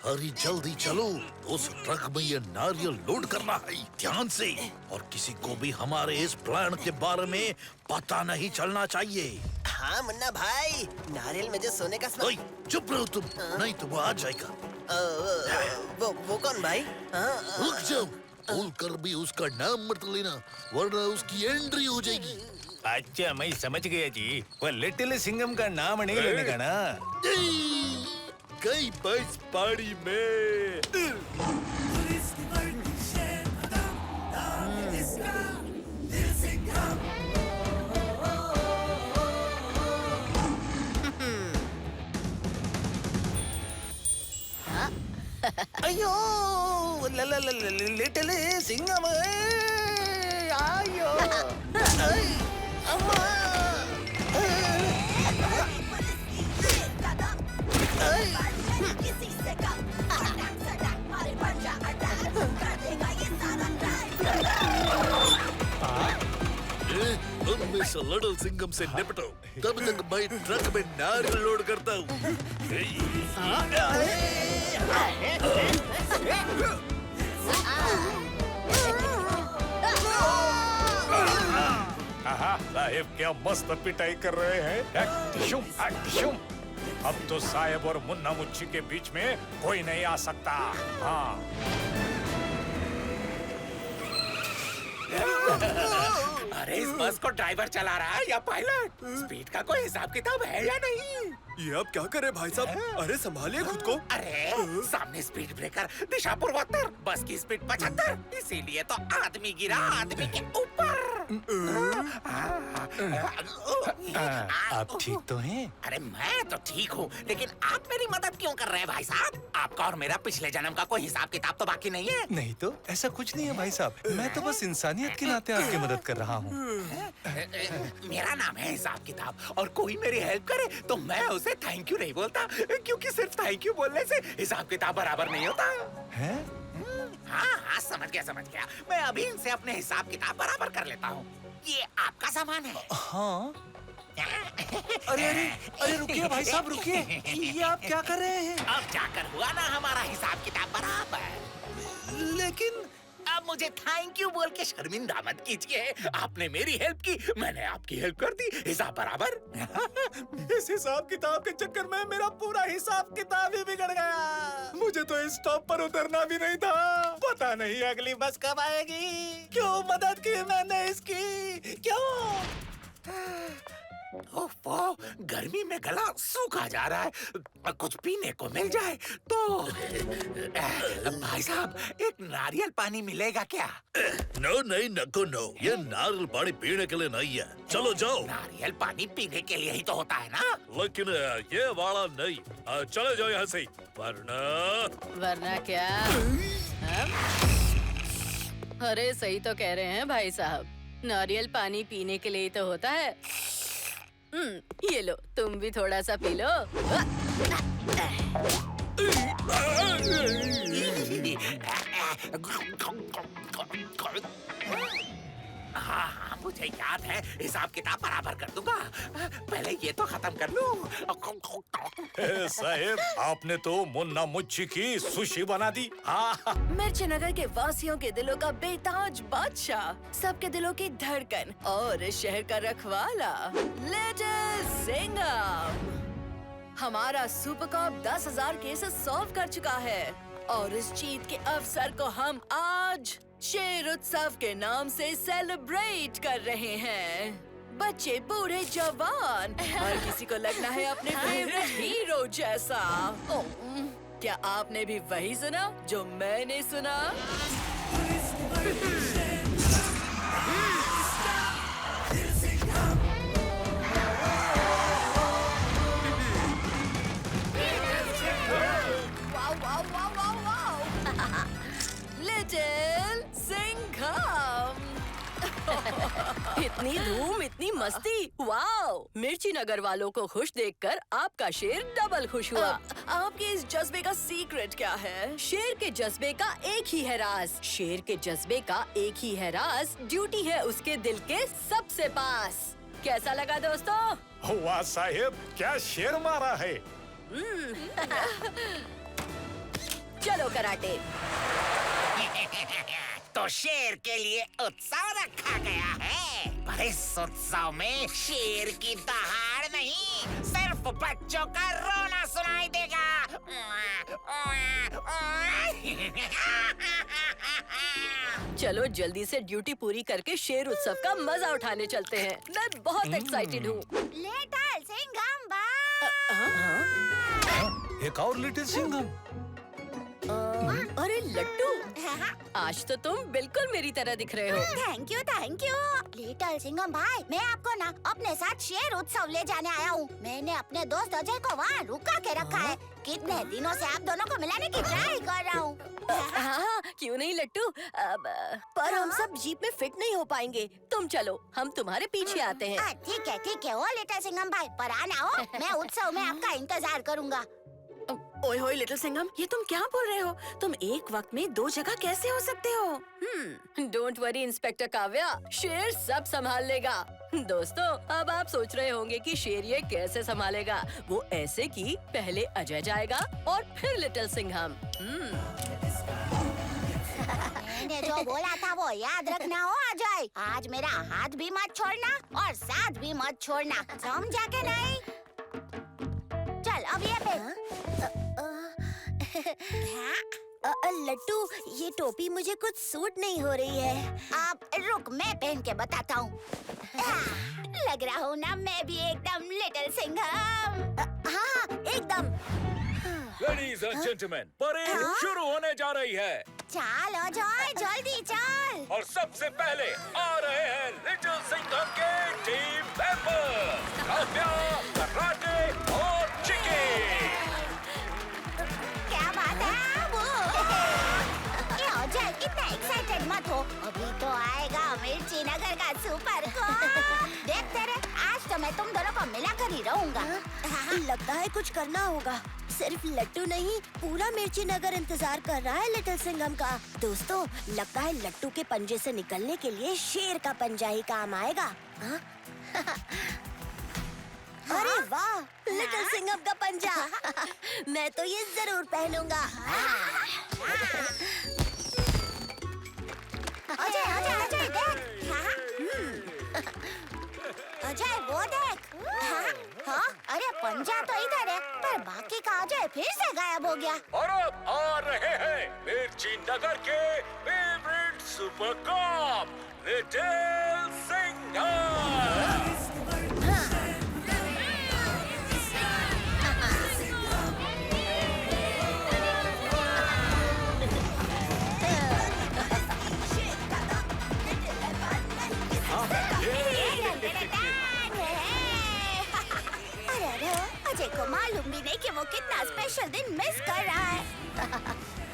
अरे जल्दी चलो, उस ट्रक में ये नारियल लोड करना है, ध्यान से। और किसी को भी हमारे इस प्लान के बारे में पता नहीं चलना चाहिए। हाँ मुन्ना भाई, नारियल में जो सोने का ओए, चुप रहो तुम, नहीं तो वो आ जाएगा। वो कौन भाई? रुक जाओ, भूल कर भी उसका नाम मत लेना, वरना उसकी एंट्री हो जाएगी। अच्छा मैं समझ गया जी, वो लिटिल सिंघम का नाम नहीं लेने का ना। गई बस पानी में। अयो लिटिल सिंघम, आयो अम्मा। उनमें से लिटिल सिंघम से निपटो, तब तक मैं ट्रक में नारियल लोड करता हूँ। साहेब क्या मस्त पिटाई कर रहे हैं। अट्ठुम, अट्ठुम। अब तो साहेब और मुन्ना मुच्छी के बीच में कोई नहीं आ सकता। हाँ अरे इस बस को ड्राइवर चला रहा है या पायलट? स्पीड का कोई हिसाब किताब है या नहीं? ये अब क्या करे भाई साहब? अरे संभालिए खुद को। अरे सामने स्पीड ब्रेकर, दिशा पूर्वोत्तर, बस की स्पीड 75, इसीलिए तो आदमी गिरा आदमी के ऊपर। आप ठीक तो हैं? अरे मैं तो ठीक हूँ, लेकिन आप मेरी मदद क्यों कर रहे हैं भाई साहब? आपका और मेरा पिछले जन्म का कोई हिसाब किताब तो बाकी नहीं है? नहीं तो ऐसा कुछ नहीं है भाई साहब, मैं तो बस इंसानियत के नाते आपकी मदद कर रहा हूँ। मेरा नाम है हिसाब किताब, और कोई मेरी हेल्प करे तो मैं उसे थैंक यू नहीं बोलता, क्योंकि सिर्फ थैंक यू बोलने से हिसाब किताब बराबर नहीं होता है? हाँ हाँ समझ गया। मैं अभी इनसे अपने हिसाब किताब बराबर कर लेता हूँ। ये आपका सामान है। हाँ। अरे अरे अरे रुकिए भाई साहब, रुकिए, ये आप क्या कर रहे हैं? अब जाकर हुआ ना हमारा हिसाब किताब बराबर। लेकिन अब मुझे थैंक यू बोल के शर्मिंदा मत कीजिए। आपने मेरी हेल्प की, मैंने आपकी हेल्प कर दी, हिसाब बराबर। इस हिसाब किताब के चक्कर में मेरा पूरा हिसाब किताब ही बिगड़ गया। मुझे तो इस स्टॉप पर उतरना भी नहीं था। पता नहीं अगली बस कब आएगी। क्यों मदद की मैंने इसकी, क्यों? ओफो, गर्मी में गला सूखा जा रहा है, कुछ पीने को मिल जाए तो। भाई साहब एक नारियल पानी मिलेगा क्या? नो नहीं नको नो, ये नारियल पानी पीने के लिए नहीं है, चलो जाओ। नारियल पानी पीने के लिए ही तो होता है ना? लेकिन ये वाला नहीं, चले जाओ यहाँ से, वरना क्या? अरे सही तो कह रहे हैं भाई साहब, नारियल पानी पीने के लिए तो होता है। ये लो, तुम भी थोड़ा सा पी लो। हाँ, मुझे याद है, हिसाब किताब बराबर कर दूंगा। पहले ये तो खत्म कर लूं। साहेब आपने तो मुन्ना मुच्छी की सुशी बना दी। हाँ। मिर्ची नगर के वासियों के दिलों का बेताज बादशाह, सबके दिलों की धड़कन और इस शहर का रखवाला, लिटिल सिंघम। हमारा सुपर कप 10,000 केसेस सॉल्व कर चुका है और इस जीत के अवसर को हम आज शेर उत्सव के नाम से सेलिब्रेट कर रहे हैं। बच्चे, बूढ़े, जवान, हर किसी को लगना है अपने फेवरेट हीरो जैसा। क्या आपने भी वही सुना जो मैंने सुना? लिटिल सिंघम। इतनी धूम, इतनी मस्ती, वाओ! मिर्ची नगर वालों को खुश देखकर आपका शेर डबल खुश हुआ। आपके इस जज्बे का सीक्रेट क्या है? शेर के जज्बे का एक ही है राज। शेर के जज्बे का एक ही है राज। ड्यूटी है उसके दिल के सबसे पास। कैसा लगा दोस्तों? वाह साहेब, क्या शेर मारा है। चलो कराटे। तो शेर के लिए उत्सव रखा गया है, पर इस उत्सव में शेर की दहाड़ नहीं, सिर्फ बच्चों का रोना सुनाई देगा। चलो जल्दी से ड्यूटी पूरी करके शेर उत्सव का मजा उठाने चलते हैं। मैं बहुत एक्साइटेड हूँ। लिटिल सिंघम भाई। एक और लिटिल सिंघम। अरे लट्टू, आज तो तुम बिल्कुल मेरी तरह दिख रहे हो। थैंक यू लिटिल सिंघम भाई। मैं आपको ना अपने साथ शेर उत्सव ले जाने आया हूँ। मैंने अपने दोस्त अजय को वहाँ रुका के रखा है। कितने दिनों से आप दोनों को मिलाने की ट्राई कर रहा हूँ। हाँ, क्यों नहीं लट्टू। पर हम सब जीप में फिट नहीं हो पाएंगे। तुम चलो, हम तुम्हारे पीछे आते हैं। ठीक है ओ लिटिल सिंघम भाई, पर आना हो। मैं उत्सव में आपका इंतजार करूँगा। ओए होए लिटिल सिंघम, ये तुम क्या बोल रहे हो? तुम एक वक्त में 2 जगह कैसे हो सकते हो? डोंट वरी इंस्पेक्टर काव्या, शेर सब संभाल लेगा। दोस्तों, अब आप सोच रहे होंगे कि शेर ये कैसे संभालेगा। वो ऐसे कि पहले अजय जाएगा और फिर लिटिल सिंघम। मैंने जो बोला था वो याद रखना हो अजय। आज मेरा हाथ भी मत छोड़ना और साथ भी मत छोड़ना, समझा के नहीं? चल अब ये पे। लट्टू, ये टोपी मुझे कुछ सूट नहीं हो रही है। आप रुक, मैं पहन के बताता हूँ। लग रहा हूँ ना मैं भी एकदम लिटिल सिंघम। हाँ, एकदम। लेडीज एंड जेंटलमैन, परेड शुरू होने जा रही है। चल अजय, जल्दी चल। और सबसे पहले आ रहे हैं लिटिल सिंघम के टीम मेंबर, काव्या, कराटे और चिकी। क्या बात है वो? ये अजय, इतना एक्साइटेड मत हो। अभी तो आएगा मिर्ची नगर का सुपर को। देखते रहे, आज तो मैं तुम दोनों को मिलाकर ही रहूंगा। लगता है कुछ करना होगा। सिर्फ लट्टू नहीं, पूरा मिर्ची नगर इंतजार कर रहा है लिटिल सिंघम का। दोस्तों, लगता है लट्टू के पंजे से निकलने के लिए शेर का पंजा ही काम आएगा। हाँ? अरे वाह, लिटिल सिंघम का पंजा। मैं तो ये जरूर पहनूंगा। अजय देख। अजय वो देख। हाँ, अरे पंजा तो इधर है, पर बाकी का अजय फिर से गायब हो गया। और अब आ रहे हैं मिर्ची नगर के favourite super cop, little Singham. Ajay को मालूम भी नहीं कि वो कितना स्पेशल दिन मिस कर रहा है।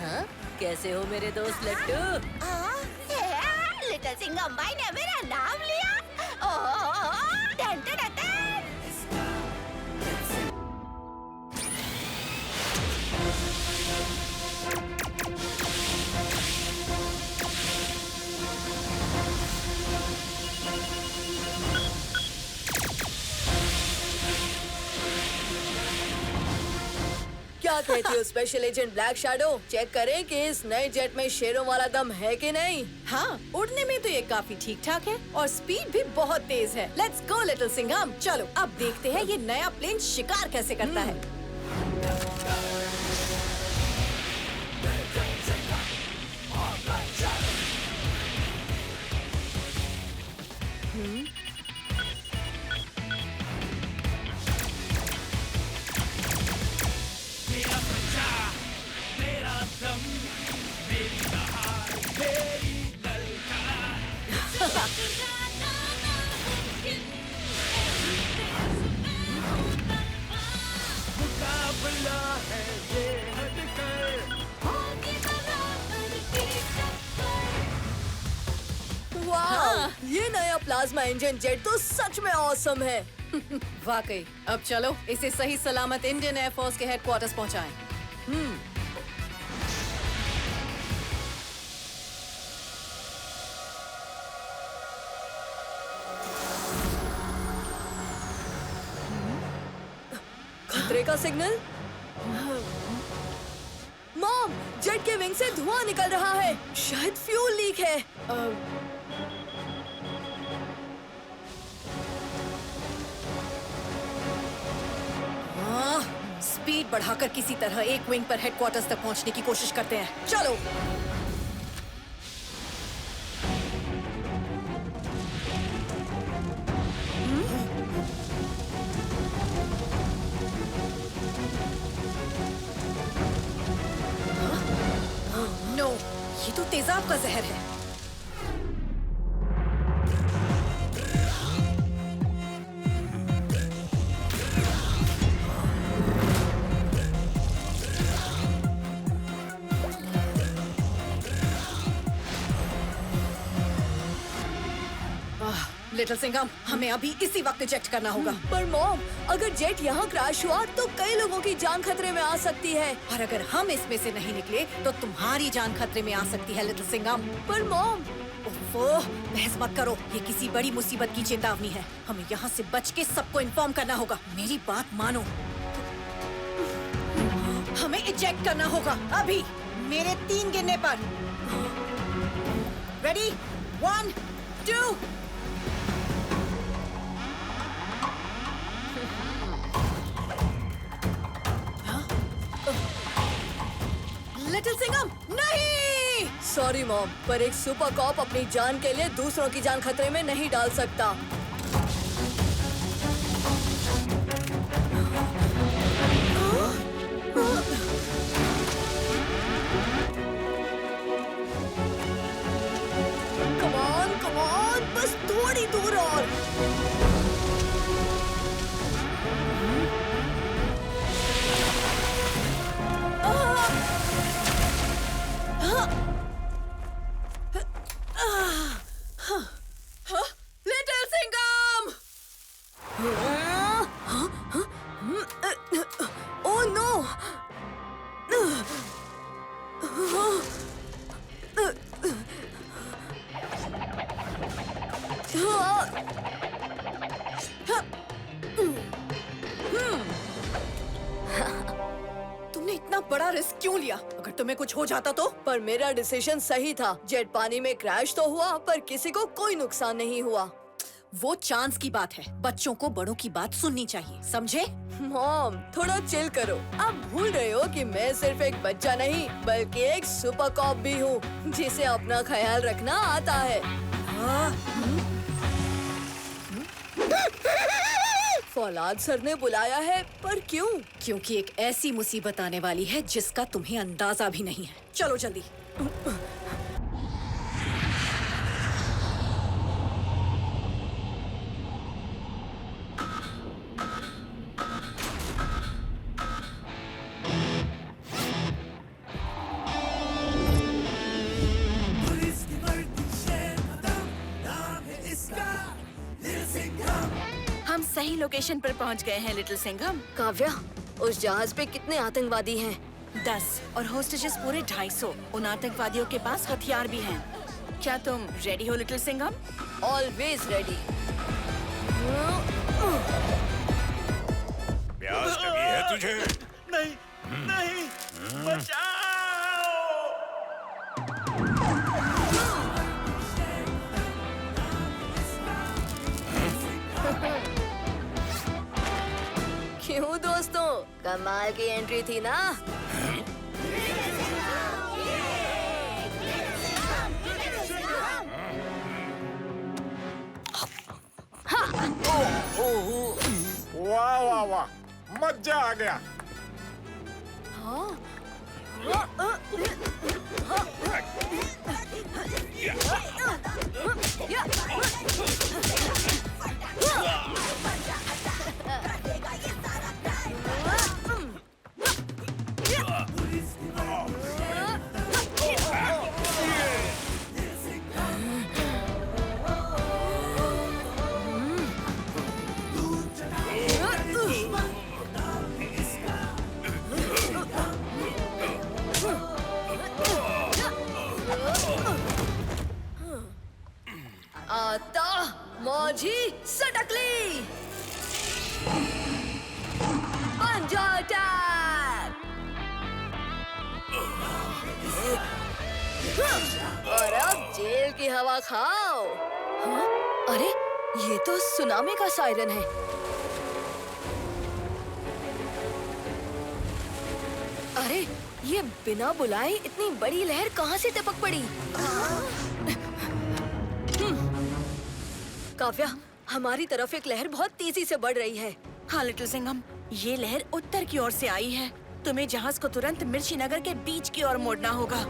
हाँ? कैसे हो मेरे दोस्त लट्टू? लिटिल सिंघम भाई ने मेरा नाम लिया। Done done done done. क्या कहती हो special agent black shadow? Check करें कि इस नए जेट में शेरों वाला दम है कि नहीं। हाँ, उड़ने में तो ये काफी ठीक ठाक है और स्पीड भी बहुत तेज है। Let's go little Singham. चलो अब देखते हैं ये नया प्लेन शिकार कैसे करता है। वाह, ये नया प्लाज्मा इंजन जेट तो सच में ऑसम है। वाकई। अब चलो इसे सही सलामत इंडियन एयरफोर्स के हेडक्वार्टर्स पहुंचाएं। खतरे का सिग्नल। मॉम, जेट के विंग से धुआं निकल रहा है। शायद फ्यूल लीक है। स्पीड बढ़ाकर किसी तरह एक विंग पर हेडक्वार्टर्स तक पहुंचने की कोशिश करते हैं। चलो। नो, ये तो तेजाब का जहर है। लिटिल सिंघम, हमें अभी इसी वक्त इजेक्ट करना होगा। पर मॉम, अगर जेट यहाँ क्रैश हुआ तो कई लोगों की जान खतरे में आ सकती है। और अगर हम इसमें से नहीं निकले तो तुम्हारी जान खतरे में आ सकती है लिटिल सिंघम। पर मॉम, बहस मत करो, ये किसी बड़ी मुसीबत की चेतावनी है। हमें यहाँ से बच के सबको इन्फॉर्म करना होगा। मेरी बात मानो, हमें इजेक्ट करना होगा अभी, मेरे 3 गिनने पर। रेडी? 1, 2। लिटिल सिंघम, नहीं! सॉरी मॉम, पर एक सुपर कॉप अपनी जान के लिए दूसरों की जान खतरे में नहीं डाल सकता। कम ऑन, बस थोड़ी दूर और। लिटिल सिंघम! Oh no! तुमने इतना बड़ा रिस्क क्यों लिया? अगर तुम्हें कुछ हो जाता तो? पर मेरा डिसीजन सही था। जेट पानी में क्रैश तो हुआ, पर किसी को कोई नुकसान नहीं हुआ। वो चांस की बात है। बच्चों को बड़ों की बात सुननी चाहिए, समझे? मॉम, थोड़ा चिल करो। आप भूल रहे हो कि मैं सिर्फ एक बच्चा नहीं, बल्कि एक सुपर कॉप भी हूँ, जिसे अपना ख्याल रखना आता है। फौलाद सर ने बुलाया है, पर क्यों? क्योंकि एक ऐसी मुसीबत आने वाली है जिसका तुम्हें अंदाजा भी नहीं है। चलो जल्दी। हम सही लोकेशन पर पहुंच गए हैं लिटिल सिंघम। काव्या, उस जहाज पे कितने आतंकवादी हैं? 10 और होस्टेजेस पूरे 250। उन आतंकवादियों के पास हथियार भी हैं। क्या तुम रेडी हो लिटिल सिंघम? Always ready. प्यास लगी है तुझे? नहीं, नहीं, बचाओ! क्यों दोस्तों, कमाल की एंट्री थी ना? वाह वाह वाह, मजा आ गया। आता मौजी सटकली पंजा अटैक। और अब जेल की हवा खाओ। हाँ? अरे ये तो सुनामी का सायरन है। अरे ये बिना बुलाए इतनी बड़ी लहर कहाँ से टपक पड़ी? काव्या, हमारी तरफ एक लहर बहुत तेजी से बढ़ रही है। हाँ लिटिल सिंघम, ये लहर उत्तर की ओर से आई है। तुम्हें जहाज को तुरंत मिर्ची नगर के बीच की ओर मोड़ना होगा।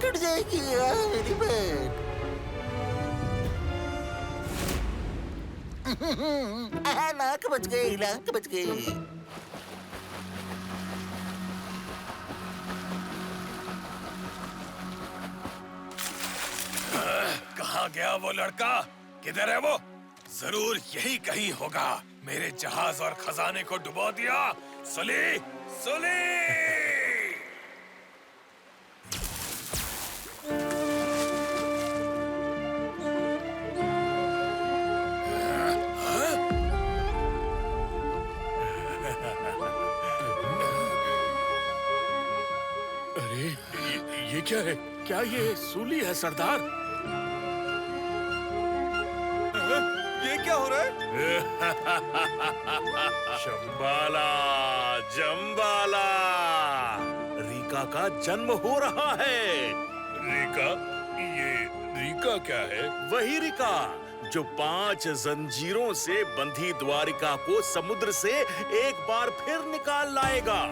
टूट जाएगी मेरी बहन। नाक बच गई, नाक बच गई। कहाँ गया वो लड़का? किधर है वो? जरूर यही कहीं होगा। मेरे जहाज और खजाने को डुबो दिया। सुली, सुली! अरे ये क्या है? क्या ये सूली है सरदार? ये क्या हो रहा है? शंबाला, जंबाला, रीका का जन्म हो रहा है। रीका? ये रीका क्या है? वही रीका जो 5 जंजीरों से बंधी द्वारिका को समुद्र से एक बार फिर निकाल लाएगा।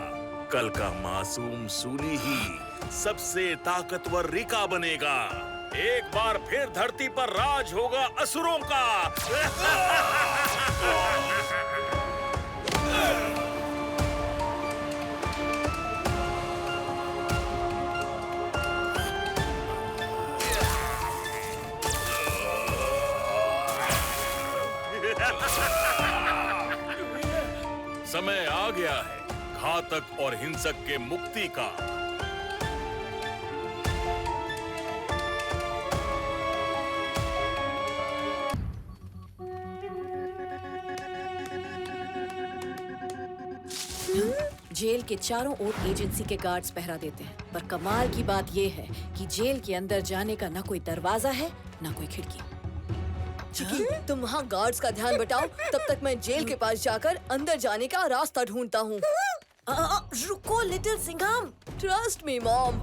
कल का मासूम सूली ही सबसे ताकतवर रीका बनेगा। एक बार फिर धरती पर राज होगा असुरों का। समय आ गया है घातक और हिंसक के मुक्ति का। जेल के चारों ओर एजेंसी के गार्ड्स पहरा देते हैं, पर कमाल की बात यह है कि जेल के अंदर जाने का ना कोई दरवाजा है ना कोई खिड़की। चिकी, तुम वहाँ गार्ड्स का ध्यान बटाओ, तब तक मैं जेल के पास जाकर अंदर जाने का रास्ता ढूंढता हूँ। रुको little Singham, trust me mom.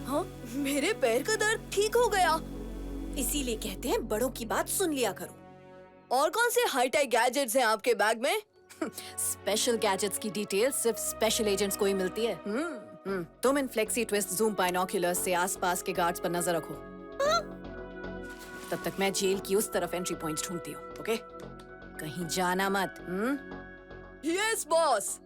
हाँ, मेरे पैर का दर्द ठीक हो गया। इसीलिए कहते हैं बड़ों की बात सुन लिया करो। और कौन से हाईटेक गैजेट्स हैं आपके बैग में? स्पेशल गैजेट्स की डिटेल सिर्फ स्पेशल एजेंट्स को ही मिलती है। तुम इन फ्लेक्सी ट्विस्ट जूम बाइनोक्यूलर्स से आसपास के गार्ड्स पर नजर रखो। तब तक मैं जेल की उस तरफ एंट्री पॉइंट्स ढूंढती हूँ। ओके? कहीं जाना मत। Yes boss.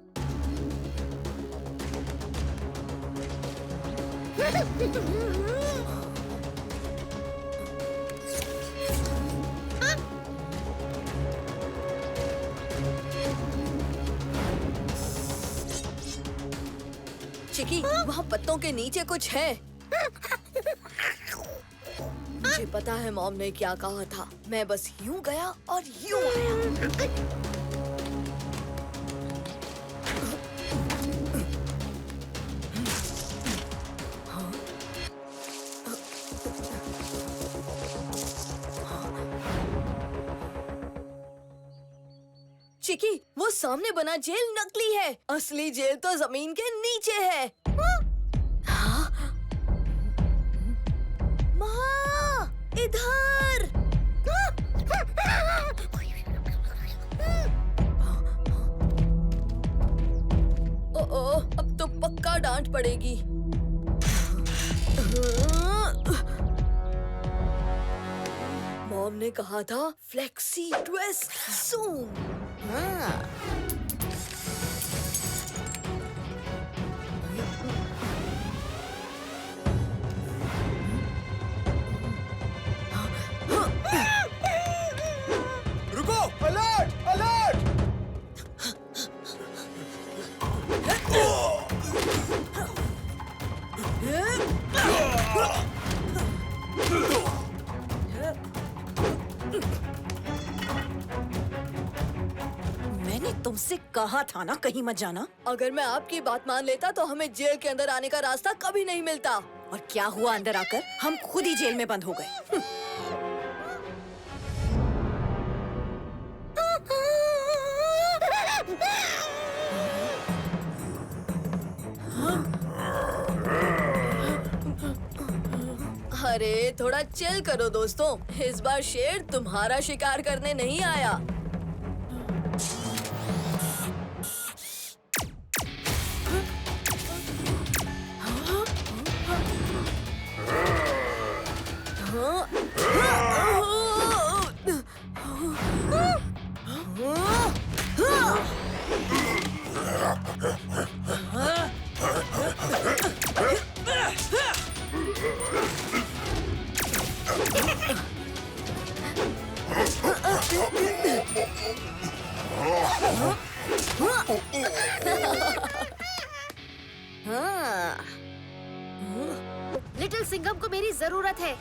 चिकी, वहाँ पत्तों के नीचे कुछ है। मुझे पता है मॉम ने क्या कहा था। मैं बस यूं गया और यूं आया। चिकी, वो सामने बना जेल नकली है। असली जेल तो जमीन के नीचे है। पक्का डांट पड़ेगी। मॉम ने कहा था फ्लेक्सी ट्विस्ट जूम। हाँ। रुको! अलर्ट! अलर्ट! मैंने तुमसे कहा था ना कहीं मत जाना। अगर मैं आपकी बात मान लेता तो हमें जेल के अंदर आने का रास्ता कभी नहीं मिलता। और क्या हुआ अंदर आकर? हम खुद ही जेल में बंद हो गए। अरे थोड़ा चिल करो दोस्तों, इस बार शेर तुम्हारा शिकार करने नहीं आया। लिटिल सिंघम को मेरी जरूरत है।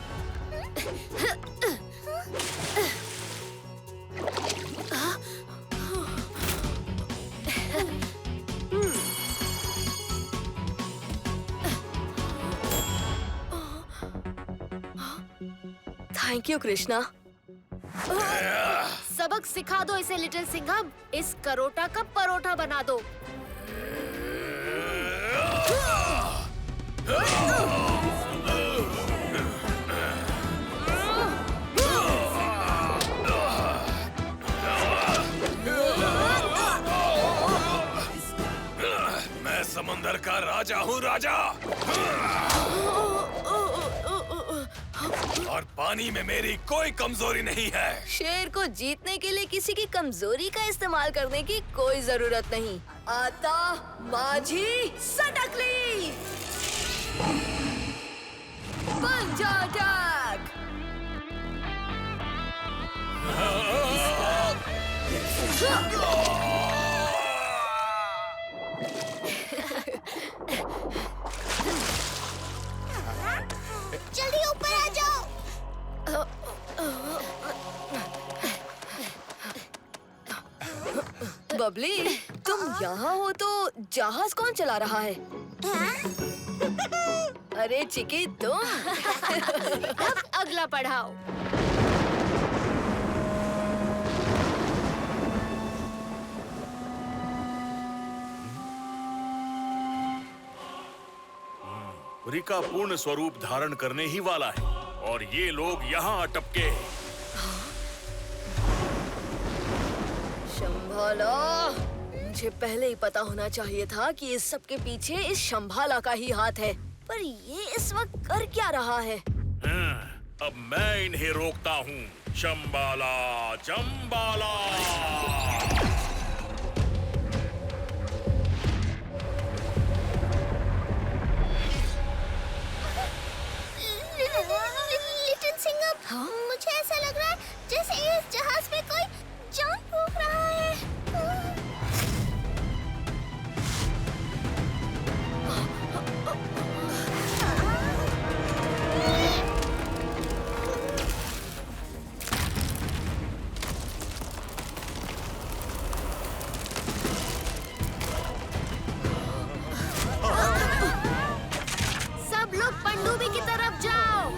Thank you Krishna. सबक सिखा दो इसे लिटिल सिंघम। इस करोटा का परोठा बना दो। मैं समंदर का राजा हूँ राजा। और पानी में मेरी कोई कमजोरी नहीं है। शेर को जीतने के लिए किसी की कमजोरी का इस्तेमाल करने की कोई जरूरत नहीं। आता माझी सटकली पंजा अटैक। जल्दी ऊपर आ जाओ। बबली, तुम यहाँ हो तो जहाज कौन चला रहा है? अरे चिकी तुम। अब अगला पढ़ाओ। रिका पूर्ण स्वरूप धारण करने ही वाला है और ये लोग यहाँ अटपके हैं। शंभाला, मुझे पहले ही पता होना चाहिए था कि इस सब के पीछे इस शंभाला का ही हाथ है। पर ये इस वक्त कर क्या रहा है? अब मैं इन्हें रोकता हूँ। शंभाला, चंबाला। लिटिल सिंघम, मुझे ऐसा लग रहा है जैसे इस जहाज पे कोई जान फूंक रहा है। सब लोग पनडुब्बी की तरफ जाओ।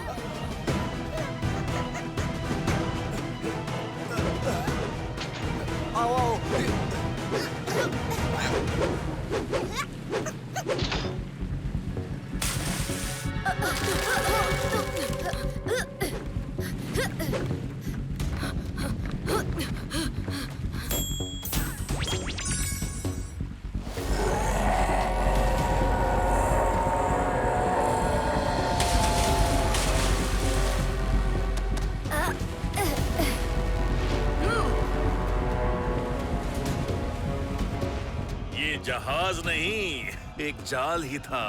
जहाज नहीं, एक जाल ही था।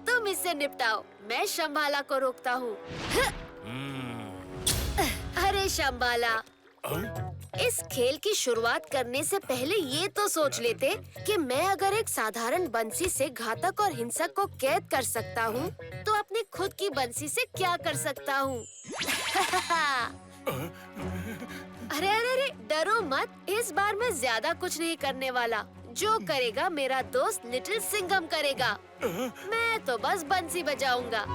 तुम इससे निपटाओ, मैं शंबाला को रोकता हूँ। अरे शंबाला, इस खेल की शुरुआत करने से पहले ये तो सोच लेते कि मैं अगर एक साधारण बंसी से घातक और हिंसक को कैद कर सकता हूँ, तो अपनी खुद की बंसी से क्या कर सकता हूँ। अरे अरे अरे, डरो मत, इस बार मैं ज्यादा कुछ नहीं करने वाला। जो करेगा मेरा दोस्त लिटिल सिंघम करेगा। मैं तो बस बंसी बजाऊंगा।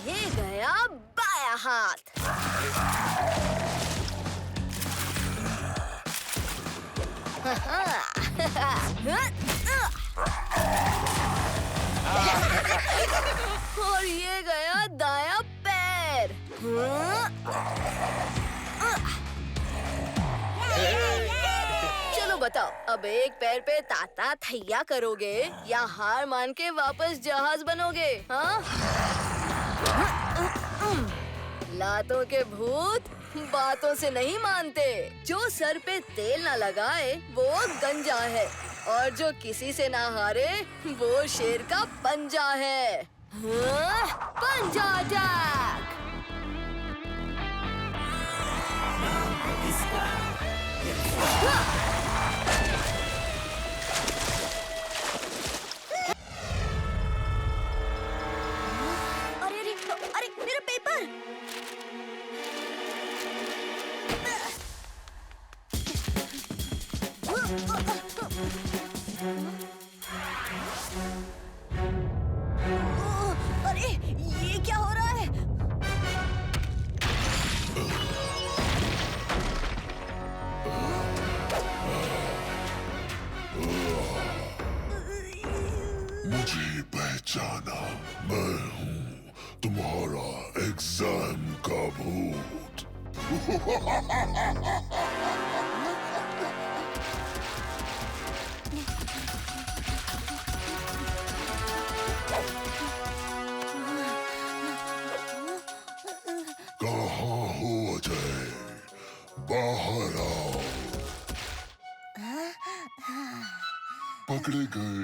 ये गया बायां हाथ। और ये गया दायां पैर। चलो बताओ, अब एक पैर पे ताता थैया करोगे या हार मान के वापस जहाज बनोगे? हाँ? लातों के भूत बातों से नहीं मानते। जो सर पे तेल ना लगाए वो गंजा है, और जो किसी से ना हारे वो शेर का पंजा है। हाँ? पंजा अटैक। अरे अरे अरे, मेरा पेपर! अरे ये क्या हो रहा है? मुझे पहचाना, मैं हूँ तुम्हारा एग्जाम का भूत। कहाँ हो अजय? बाहर आओ। पकड़े गए।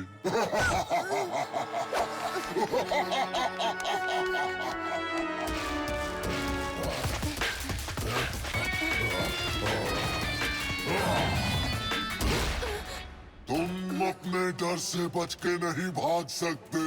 तुम अपने डर से बच के नहीं भाग सकते।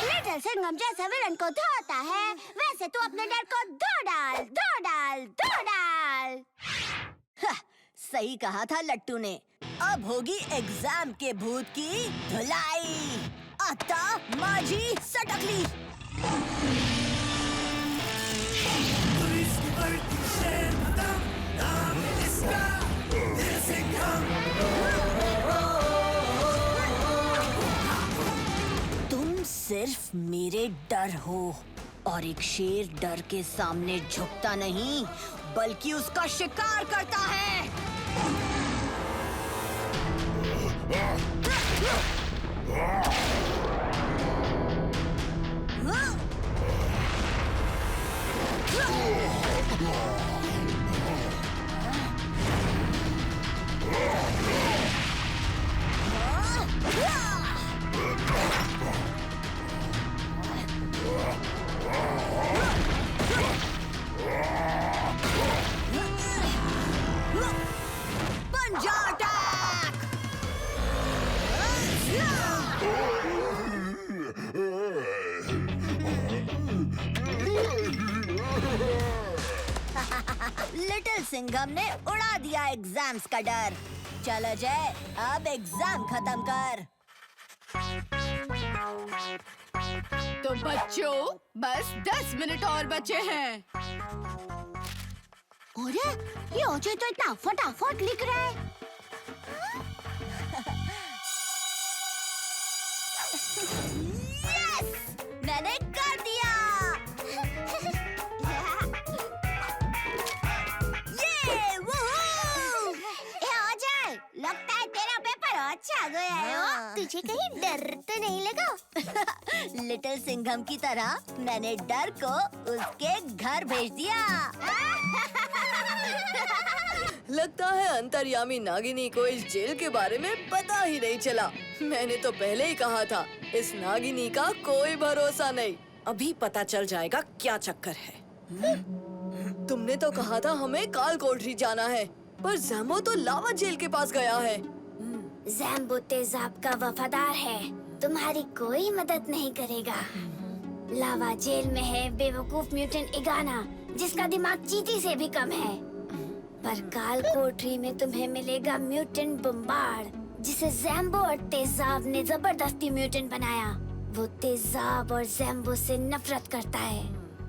लिटिल सिंघम जैसे विलन को धोता है, वैसे तू अपने डर को धो डाल, धो डाल, धो डाल। सही कहा था लट्टू ने। अब होगी एग्जाम के भूत की धुलाई। आता माझी सटकली। तुम सिर्फ मेरे डर हो, और एक शेर डर के सामने झुकता नहीं बल्कि उसका शिकार करता है। सिंघम ने उड़ा दिया एग्जाम्स का डर। चल अजय, अब एग्जाम खत्म कर। तो बच्चों, बस 10 मिनट और बचे हैं। अरे ये अजय तो इतना फटाफट लिख रहा है। यस, मैंने कर दिया। ये वूहू! ए अजय, लगता है तेरा पेपर अच्छा गया है। हाँ। तुझे कहीं डर तो नहीं लगा? लिटिल सिंघम की तरह मैंने डर को उसके घर भेज दिया। लगता है अंतर्यामी नागिनी को इस जेल के बारे में पता ही नहीं चला। मैंने तो पहले ही कहा था, इस नागिनी का कोई भरोसा नहीं। अभी पता चल जाएगा क्या चक्कर है। तुमने तो कहा था हमें काल कोठरी जाना है, पर जैम्बो तो लावा जेल के पास गया है। जैम्बो तेजाब का वफादार है, तुम्हारी कोई मदद नहीं करेगा। लावा जेल में है बेवकूफ म्यूटेंट इगाना, जिसका दिमाग चींटी से भी कम है। पर काल कोठरी में तुम्हें मिलेगा म्यूटेंट बम्बार्ड, जिसे जैम्बो और तेजाब ने जबरदस्ती म्यूटेंट बनाया। वो तेजाब और जैम्बो से नफरत करता है।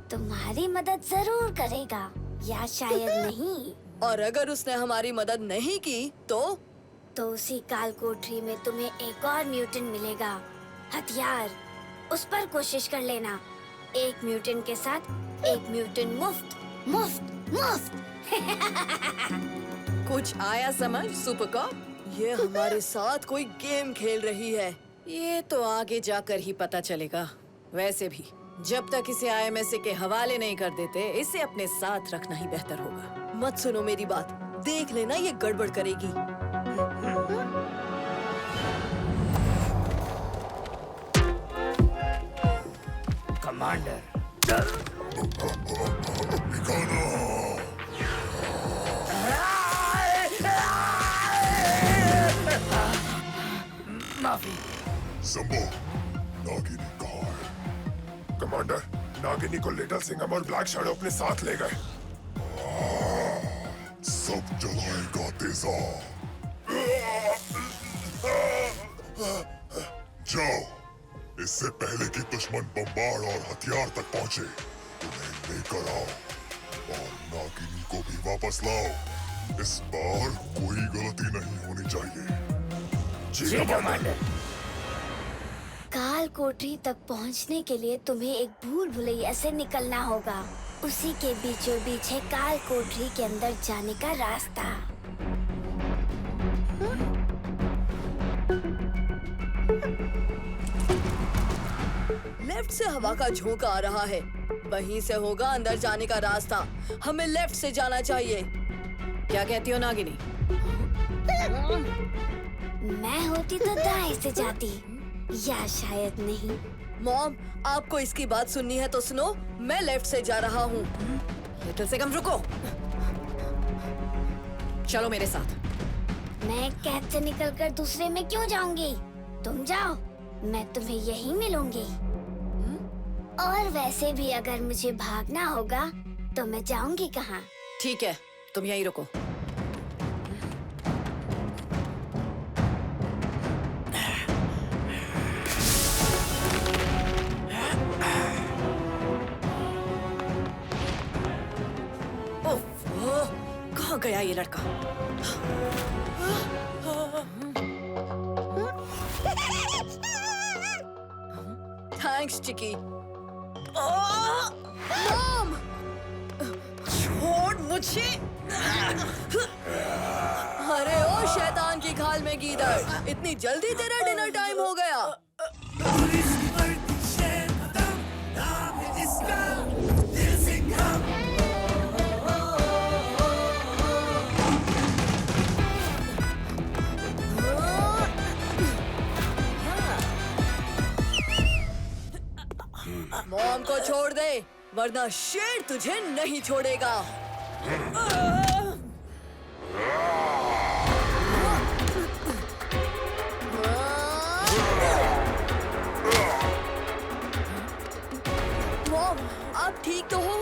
तुम्हारी मदद जरूर करेगा, या शायद नहीं। और अगर उसने हमारी मदद नहीं की तो उसी काल कोठरी में तुम्हें एक और म्यूटेंट मिलेगा, हथियार। उस पर कोशिश कर लेना। एक म्यूटेंट के साथ एक म्यूटेंट मुफ्त मुफ्त मुफ्त। कुछ आया समझ सुपर कॉप? ये हमारे साथ कोई गेम खेल रही है। ये तो आगे जाकर ही पता चलेगा। वैसे भी जब तक इसे IMSA के हवाले नहीं कर देते, इसे अपने साथ रखना ही बेहतर होगा। मत सुनो मेरी बात, देख लेना ये गड़बड़ करेगी। कमांडर, माफी। जम्बो, नागिनी कहाँ है? कमांडर, नागिनी को लिटिल सिंघम और ब्लैक शैडो अपने साथ ले गए। सब जलाएगा तेजाब। जाओ, इससे पहले कि दुश्मन बम्बार्ड और हथियार तक पहुंचे, उन्हें लेकर आओ और नागिनी को भी वापस लाओ। इस बार कोई गलती नहीं होनी चाहिए। जी कमांडर। काल कोठरी तक पहुंचने के लिए तुम्हें एक भूल भुलैया से निकलना होगा। उसी के बीचों बीच है काल कोठरी के अंदर जाने का रास्ता। लेफ्ट से हवा का झोंका आ रहा है, वहीं से होगा अंदर जाने का रास्ता। हमें लेफ्ट से जाना चाहिए। क्या कहती हो नागिनी? मैं होती तो दाएं से जाती, या शायद नहीं। मॉम, आपको इसकी बात सुननी है तो सुनो, मैं लेफ्ट से जा रहा हूँ। लिटिल सिंघम रुको, चलो मेरे साथ। मैं कैद से निकलकर दूसरे में क्यों जाऊंगी? तुम जाओ, मैं तुम्हें यहीं मिलूंगी। और वैसे भी अगर मुझे भागना होगा तो मैं जाऊंगी कहाँ? ठीक है, तुम यहीं रुको। कहाँ गया ये लड़का? थैंक्स चिकी। मॉम! छोड़ मुझे। अरे ओ शैतान की खाल में गीदड़, इतनी जल्दी तेरा डिनर टाइम हो गया? मॉम को छोड़ दे, वरना शेर तुझे नहीं छोड़ेगा। मॉम, आप ठीक तो हो?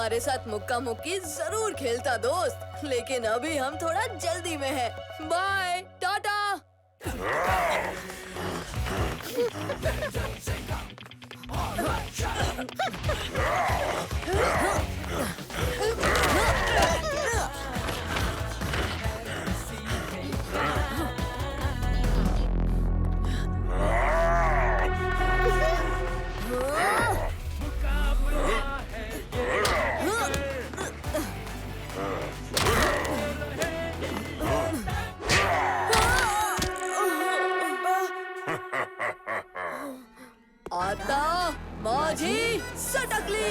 तुम्हारे साथ मुक्का मुक्की जरूर खेलता दोस्त, लेकिन अभी हम थोड़ा जल्दी में हैं। बाय, टाटा। आता माझी सटकली।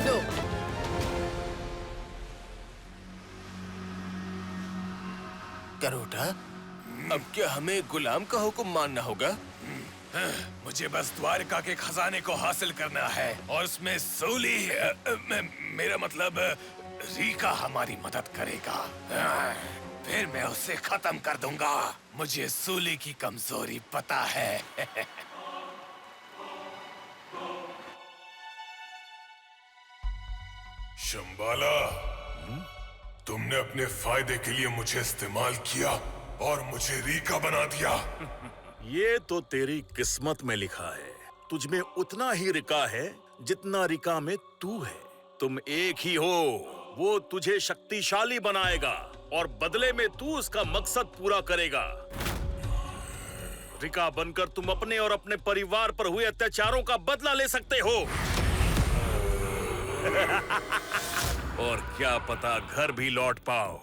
लो। करोटा, अब क्या हमें गुलाम का हुक्म मानना होगा? मुझे बस द्वारका के खजाने को हासिल करना है और उसमें सूली मेरा मतलब रीका हमारी मदद करेगा। फिर मैं उसे खत्म कर दूंगा। मुझे सूली की कमजोरी पता है। शंबाला, तुमने अपने फायदे के लिए मुझे इस्तेमाल किया और मुझे रीका बना दिया। ये तो तेरी किस्मत में लिखा है। तुझ में उतना ही रिका है जितना रिका में तू है। तुम एक ही हो। वो तुझे शक्तिशाली बनाएगा और बदले में तू उसका मकसद पूरा करेगा। रिका बनकर तुम अपने और अपने परिवार पर हुए अत्याचारों का बदला ले सकते हो। और क्या पता घर भी लौट पाओ।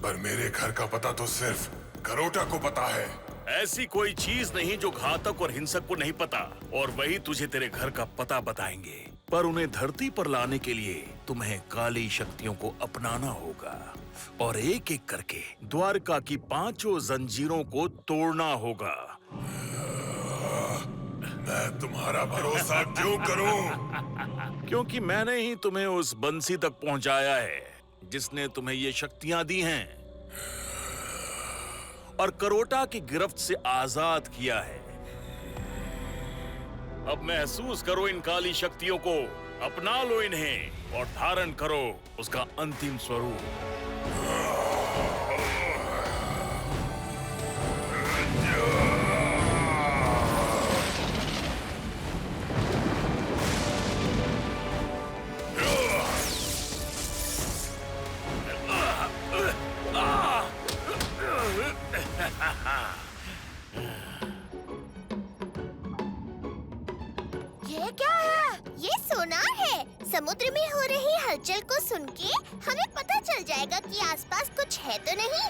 पर मेरे घर का पता तो सिर्फ करोटा को पता है। ऐसी कोई चीज नहीं जो घातक और हिंसक को नहीं पता, और वही तुझे तेरे घर का पता बताएंगे। पर उन्हें धरती पर लाने के लिए तुम्हें काली शक्तियों को अपनाना होगा और एक एक करके द्वारका की 5 जंजीरों को तोड़ना होगा। मैं तुम्हारा भरोसा क्यों करूं? क्योंकि मैंने ही तुम्हें उस बंसी तक पहुंचाया है जिसने तुम्हें ये शक्तियां दी हैं और करोटा की गिरफ्त से आजाद किया है। अब महसूस करो इन काली शक्तियों को, अपना लो इन्हें और धारण करो उसका अंतिम स्वरूप। ये क्या है? ये सोनार है। समुद्र में हो रही हलचल को सुन के हमें पता चल जाएगा कि आसपास कुछ है तो नहीं।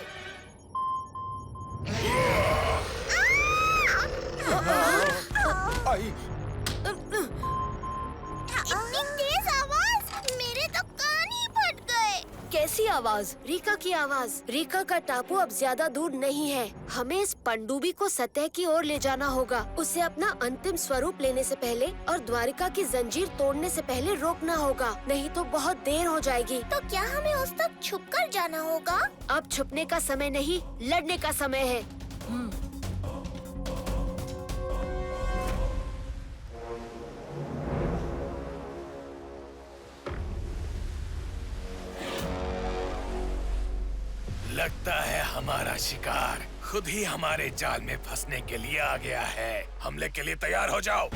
इतनी तेज आवाज, मेरे तो कान ही फट गए। कैसी आवाज? रीका की आवाज। रीका का टापू अब ज्यादा दूर नहीं है। हमें इस पनडुब्बी को सतह की ओर ले जाना होगा। उसे अपना अंतिम स्वरूप लेने से पहले और द्वारिका की जंजीर तोड़ने से पहले रोकना होगा, नहीं तो बहुत देर हो जाएगी। तो क्या हमें उस तक छुपकर जाना होगा? अब छुपने का समय नहीं, लड़ने का समय है। लगता है हमारा शिकार खुद ही हमारे जाल में फंसने के लिए आ गया है। हमले के लिए तैयार हो जाओ।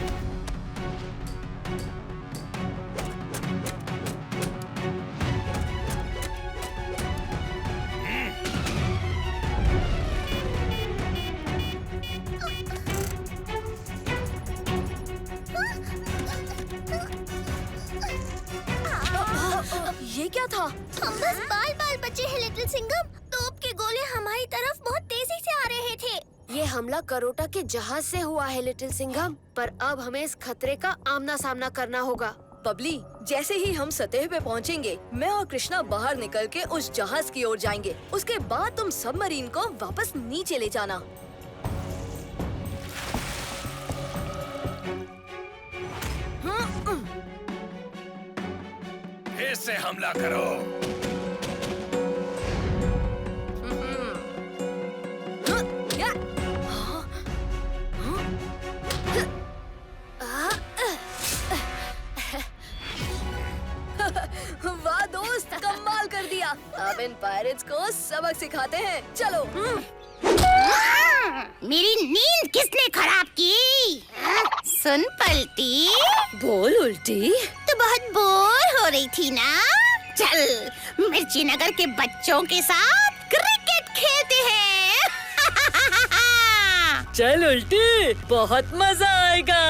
ये क्या था? हम बस बाल बचे हैं लिटिल सिंघम। तोप के गोले हमारी तरफ बहुत तेजी से आ रहे थे। ये हमला करोटा के जहाज से हुआ है लिटिल सिंघम, पर अब हमें इस खतरे का आमना सामना करना होगा। बबली, जैसे ही हम सतह पे पहुंचेंगे, मैं और कृष्णा बाहर निकल के उस जहाज की ओर जाएंगे। उसके बाद तुम सबमरीन को वापस नीचे ले जाना। हे फिर से हमला करो। वाह दोस्त, कमाल कर दिया। अब इन पायरेट्स को सबक सिखाते हैं। चलो। मेरी नींद किसने खराब की? सुन पलटी। बोल उल्टी। तो बहुत बोर हो रही थी ना? चल मिर्ची नगर के बच्चों के साथ क्रिकेट खेलते हैं। चल उल्टी, बहुत मजा आएगा।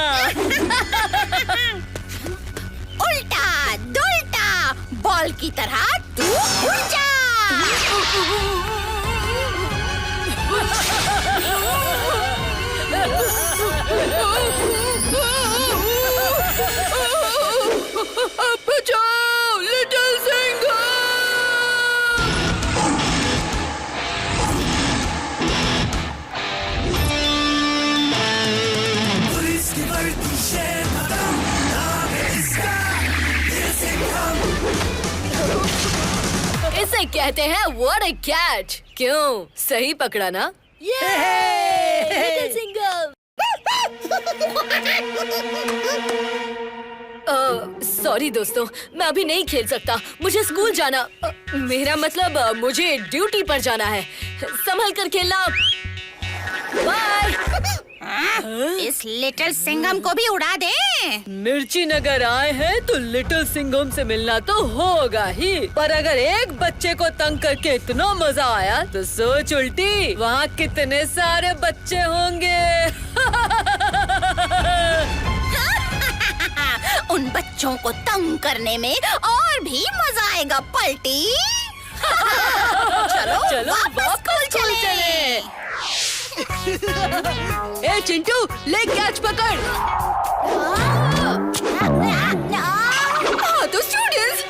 उल्टा दुल्टा बॉल की तरह तू उड़ जा। बचाओ लिटिल सिंघम! इसे कहते हैं व्हाट अ कैच। क्यों, सही पकड़ा ना? लिटिल सिंघम! सॉरी दोस्तों, मैं अभी नहीं खेल सकता। मुझे स्कूल जाना, मेरा मतलब मुझे ड्यूटी पर जाना है। संभल कर खेलना। बाय। इस लिटिल सिंघम को भी उड़ा दे। मिर्ची नगर आए हैं तो लिटिल सिंघम से मिलना तो होगा ही, पर अगर एक बच्चे को तंग करके इतना मजा आया तो सोच उल्टी, वहाँ कितने सारे बच्चे होंगे। उन बच्चों को तंग करने में और भी मजा आएगा पलटी। चलो चलो वापस स्कूल चले। ए चिंटू, ले कैच पकड़। तो स्टूडेंट्स,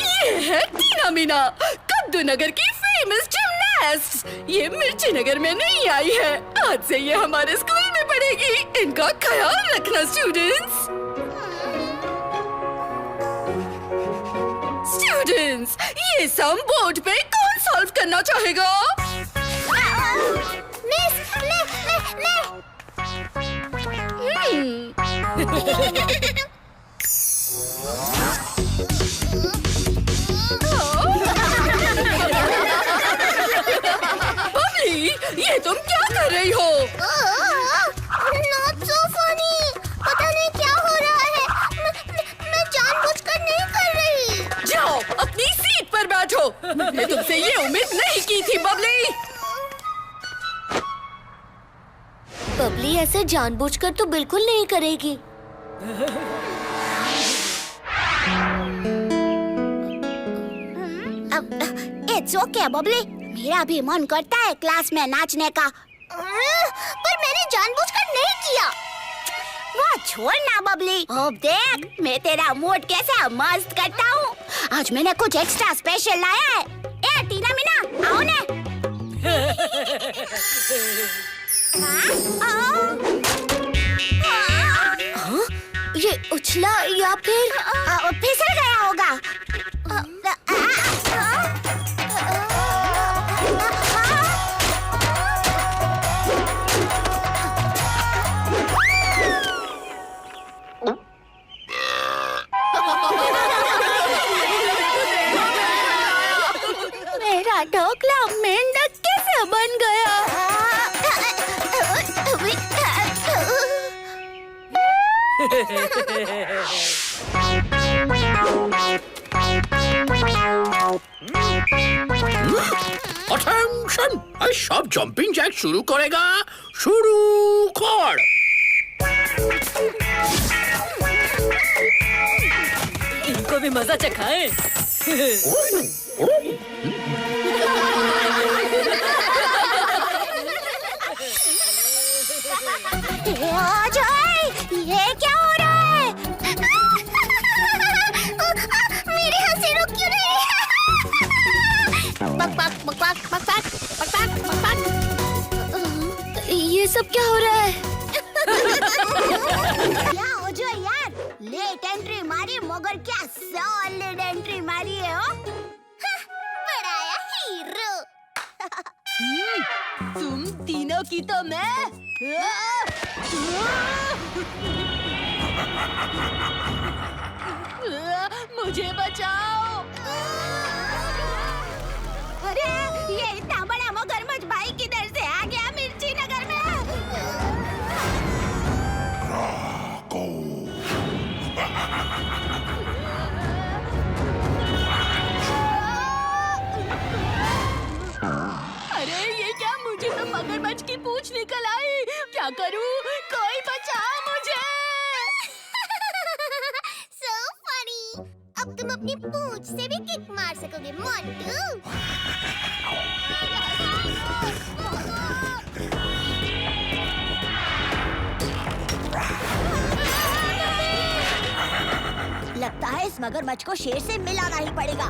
ये है टीना मीना, कद्दू नगर की फेमस जिमनास्ट। ये मिर्ची नगर में नहीं आई है, आज से ये हमारे स्कूल में पढ़ेगी। इनका ख्याल रखना स्टूडेंट्स। स्टूडेंट्स, ये सम बोर्ड पे कौन सॉल्व करना चाहेगा? बबली, ये तुम क्या कर रही हो? Not so funny. पता नहीं क्या हो रहा है। मैं जानबूझकर नहीं कर रही। जाओ अपनी सीट पर बैठो। मैंने तुमसे ये उम्मीद नहीं की थी बबली। बबली ऐसे जानबूझकर तो बिल्कुल नहीं करेगी। It's okay, Babli. मेरा भी मन करता है क्लास में नाचने का, पर मैंने जानबूझकर नहीं किया। वो छोड़ ना बबली। अब देख मैं तेरा मूड कैसे मस्त करता हूँ। आज मैंने कुछ एक्स्ट्रा स्पेशल लाया है। ए टीना मीना, आओ ने। हाँ? ये उछला या फिर फिसल गया होगा। मेरा ढोकला मेंढक कैसे बन गया? अटेंशन, सब जंपिंग जैक शुरू करेगा। शुरू कर। इनको भी मजा चखाएं। अजय, ये क्या हो रहा है? मेरी हंसी रुक क्यों नहीं है? बक बक बक बक बक बक बक बक ये सब क्या हो रहा है? क्या हो जो यार, लेट एंट्री मारी मगर क्या सॉलिड एंट्री मारी है हो? बड़ा हीरो। तुम तीनों की तो मैं मुझे बचाओ। अरे ये इतना बड़ा मगरमच्छ भाई किधर से आ गया मिर्ची नगर में? अरे ये क्या, मुझे तो मगरमच्छ की पूंछ निकल आई। क्या करूं? कोई बचाओ मुझे। So funny। अब तुम अपनी पूंछ से भी किक मार सकोगे मोंटू। लगता है इस मगरमच्छ को शेर से मिलाना ही पड़ेगा।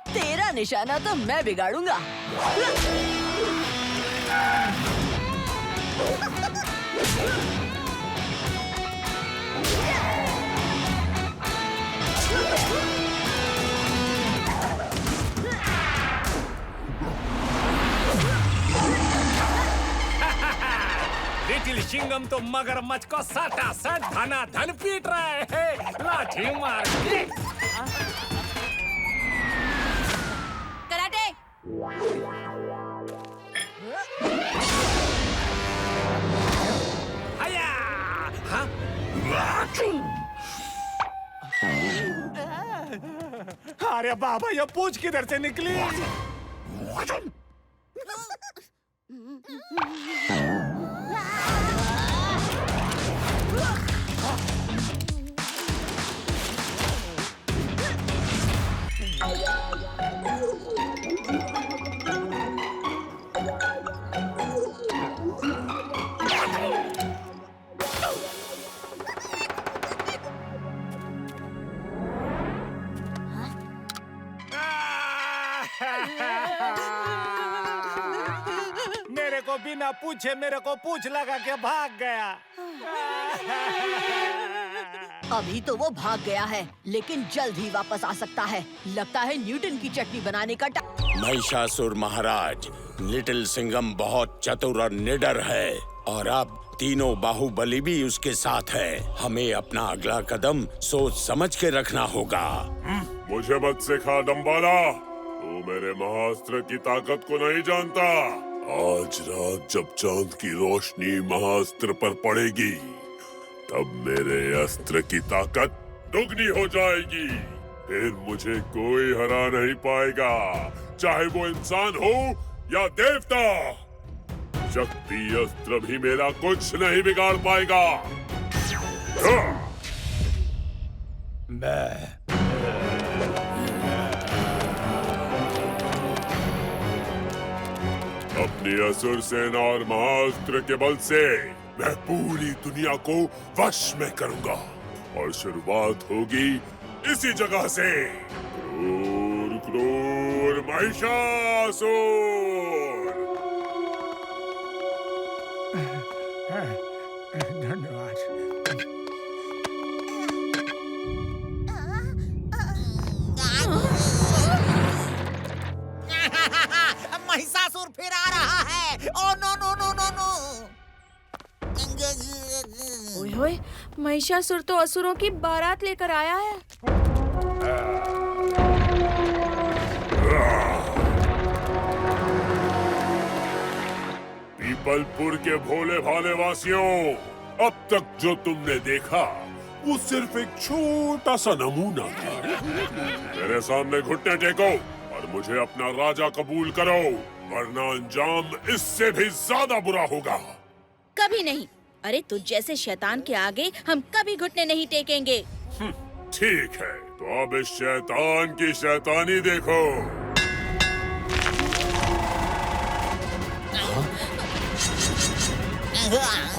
तेरा निशाना तो मैं बिगाड़ूंगा। लिटिल सिंघम तो मगरमच्छ को सटा सट धना धन पीट रहा है लाठी मार के। कराटे। आया। हाँ? अरे बाबा ये पूंछ किधर से निकली? मेरे को बिना पूछे मेरे को पूंछ लगा के भाग गया। अभी तो वो भाग गया है, लेकिन जल्द ही वापस आ सकता है। लगता है न्यूटन की चटनी बनाने का महिषासुर महाराज, लिटिल सिंघम बहुत चतुर और निडर है और अब तीनों बाहुबली भी उसके साथ है। हमें अपना अगला कदम सोच समझ के रखना होगा। मुझे मत सिखा डम्बाला, तू मेरे महाअस्त्र की ताकत को नहीं जानता। आज रात जब चांद की रोशनी महाअस्त्र पर पड़ेगी, तब मेरे अस्त्र की ताकत दुगनी हो जाएगी। फिर मुझे कोई हरा नहीं पाएगा, चाहे वो इंसान हो या देवता। शक्ति अस्त्र भी मेरा कुछ नहीं बिगाड़ पाएगा। अपनी असुर सेना और महाअस्त्र के बल से मैं पूरी दुनिया को वश में करूंगा और शुरुआत होगी इसी जगह से। क्रूर क्रूर महिषासुर। धन्यवाद। महिषासुर फिर आ रहा है। Oh no no no no no. ओए होए, महिषासुर तो असुरों की बारात लेकर आया है। पीपलपुर के भोले भाले वासियों, अब तक जो तुमने देखा वो सिर्फ एक छोटा सा नमूना था। मेरे सामने घुटने टेको और मुझे अपना राजा कबूल करो, वरना अंजाम इससे भी ज्यादा बुरा होगा। कभी नहीं। अरे तुझ जैसे शैतान के आगे हम कभी घुटने नहीं टेकेंगे। ठीक है, तो अब इस शैतान की शैतानी देखो।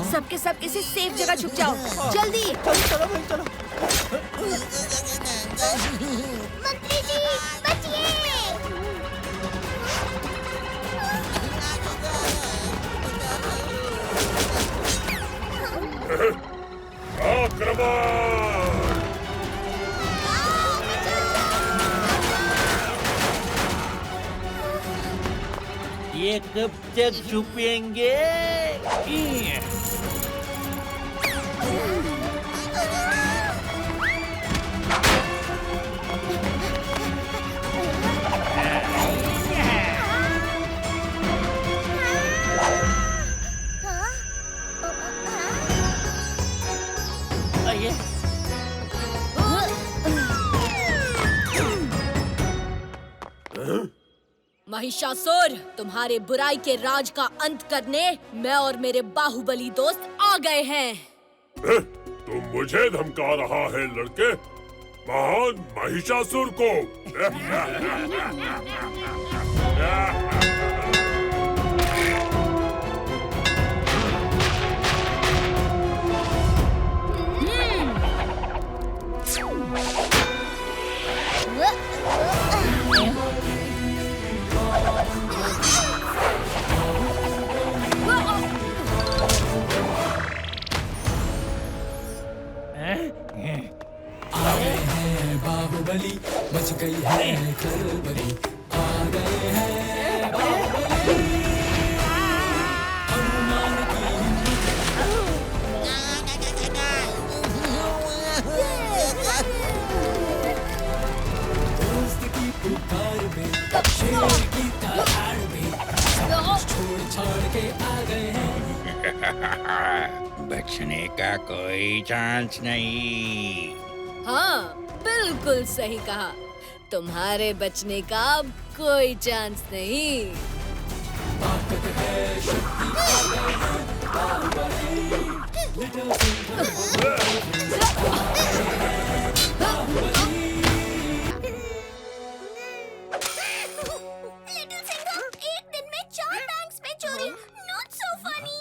सबके सब किसी सेफ जगह छुप जाओ, जल्दी। चलो भाई चलो। मंत्री जी बचिए। आक्रमण! ये कब तक छुपेंगे? महिषासुर, तुम्हारे बुराई के राज का अंत करने मैं और मेरे बाहुबली दोस्त आ गए हैं। तुम मुझे धमका रहा है लड़के, महान महिषासुर को। बाहुबली मच गई है खलबली, आ गए हैं बाहुबली। हनुमान की दोस्त की पुकार में, शेर की दहाड़ में, सब छोड़ छाड़ के आ गए हैं। बचने का कोई चांस नहीं। हाँ, बिल्कुल सही कहा। तुम्हारे बचने का अब कोई चांस नहीं। ताकत है, शक्ति आ गए हैं बाहुबली। लिटिल सिंघम, एक दिन में 4 बैंक्स में चोरी, नॉट सो फनी।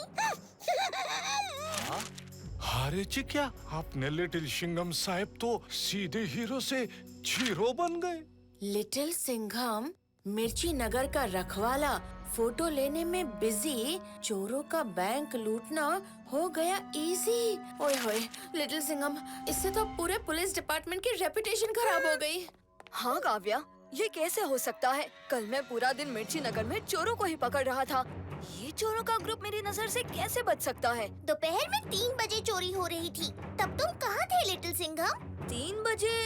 अरे जी क्या, आपने लिटिल सिंघम साहब तो सीधे हीरो से जीरो बन गए। लिटिल सिंघम, मिर्ची नगर का रखवाला, फोटो लेने में बिजी, चोरों का बैंक लूटना हो गया इजी। ओए होए, लिटिल सिंघम, इससे तो पूरे पुलिस डिपार्टमेंट की रेपुटेशन खराब हो गई। हाँ काव्या, ये कैसे हो सकता है? कल मैं पूरा दिन मिर्ची नगर में चोरों को ही पकड़ रहा था। ये चोरों का ग्रुप मेरी नजर से कैसे बच सकता है? दोपहर में 3 बजे चोरी हो रही थी, तब तुम कहाँ थे लिटिल सिंघम? 3 बजे?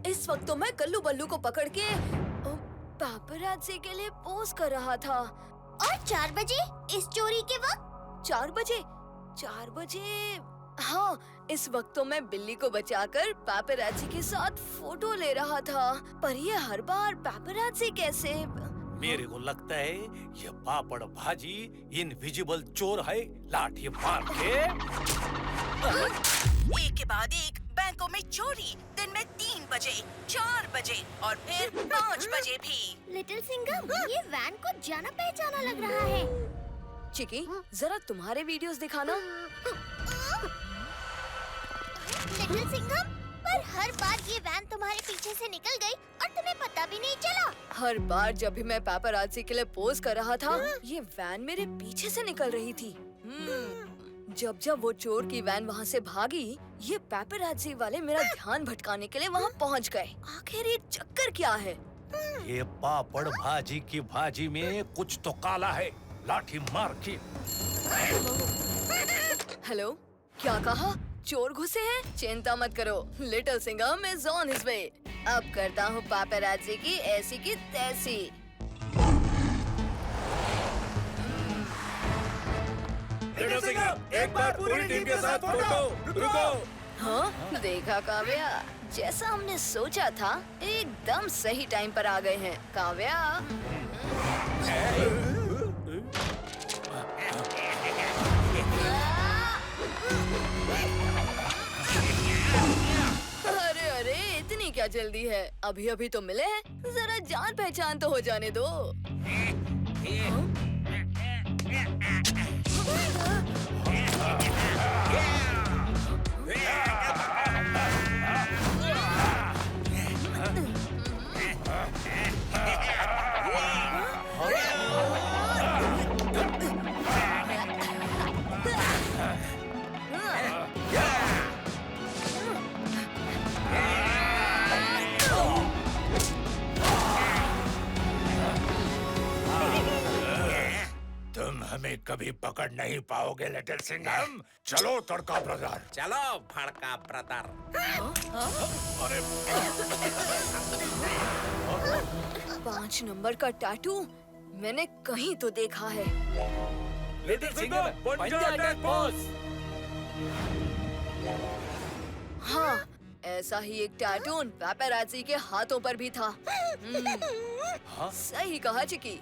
इस वक्त तो मैं कल्लू बल्लू को पकड़ के पापराज़ी के लिए पोज कर रहा था। और 4 बजे इस चोरी के वक्त? 4 बजे? 4 बजे? हाँ, इस वक्त तो मैं बिल्ली को बचाकर पापराज़ी के साथ फोटो ले रहा था। पर ये हर बार पापराज़ी कैसे? मेरे को लगता है ये पापड़ भाजी इनविजिबल चोर है, लाठी मार के। एक के बाद एक बैंकों में चोरी, दिन में 3 बजे, 4 बजे और फिर 5 बजे भी। लिटिल सिंघम, ये वैन को जाना पहचाना लग रहा है। चिकी, जरा तुम्हारे वीडियोस दिखाना। लिटिल सिंघम, पर हर बार ये वैन तुम्हारे पीछे से निकल गई और तुम्हें पता भी नहीं चला। हर बार जब भी मैं पापराज़ी के लिए पोज कर रहा था, ये वैन मेरे पीछे से निकल रही थी। जब जब वो चोर की वैन वहाँ से भागी, ये पापराज़ी वाले मेरा ध्यान भटकाने के लिए वहाँ पहुँच गए। आखिर ये चक्कर क्या है? ये पापड़ भाजी की भाजी में कुछ तो काला है, लाठी मार के। हेलो, क्या कहा? चोर घुसे हैं? चिंता मत करो, little Singham is on his way. अब करता हूँ पापराज़ी की ऐसी की तैसी। लिटिल सिंघम, एक बार पूरी टीम के साथ फोटो। रुको, हाँ, देखा काव्या, जैसा हमने सोचा था एकदम सही टाइम पर आ गए हैं काव्या। अरे अरे, इतनी क्या जल्दी है? अभी अभी तो मिले हैं, जरा जान पहचान तो हो जाने दो। तुम हमें कभी पकड़ नहीं पाओगे लिटिल सिंघम। चलो तड़का ब्रदर। चलो भड़का ब्रदर। अरे 5 नंबर का टैटू मैंने कहीं तो देखा है। लिटिल सिंघम, पंजा अटैक बॉस। हाँ, ऐसा ही एक टैटू पैपेराज़ी के हाथों पर भी था। सही कहा चिकी।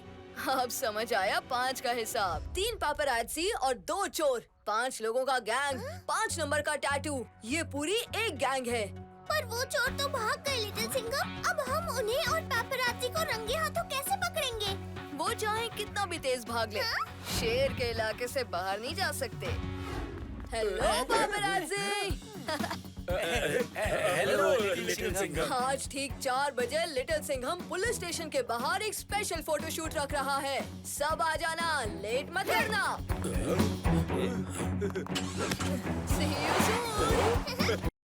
अब समझ आया 5 का हिसाब। 3 पैपेराज़ी और 2 चोर, 5 लोगों का गैंग, 5 नंबर का टैटू, ये पूरी एक गैंग है। पर वो चोर तो भाग गए लिटिल सिंघम। अब हम उन्हें और पैपराज़ी को रंगे हाथों कैसे पकड़ेंगे? वो चाहे कितना भी तेज भाग ले, शेर के इलाके से बाहर नहीं जा सकते। Hello paparazzi. Hello little Singham. आज ठीक 4 बजे लिटिल सिंघम पुलिस स्टेशन के बाहर एक स्पेशल फोटोशूट रख रहा है। सब आ जाना, लेट मत करना। See you soon.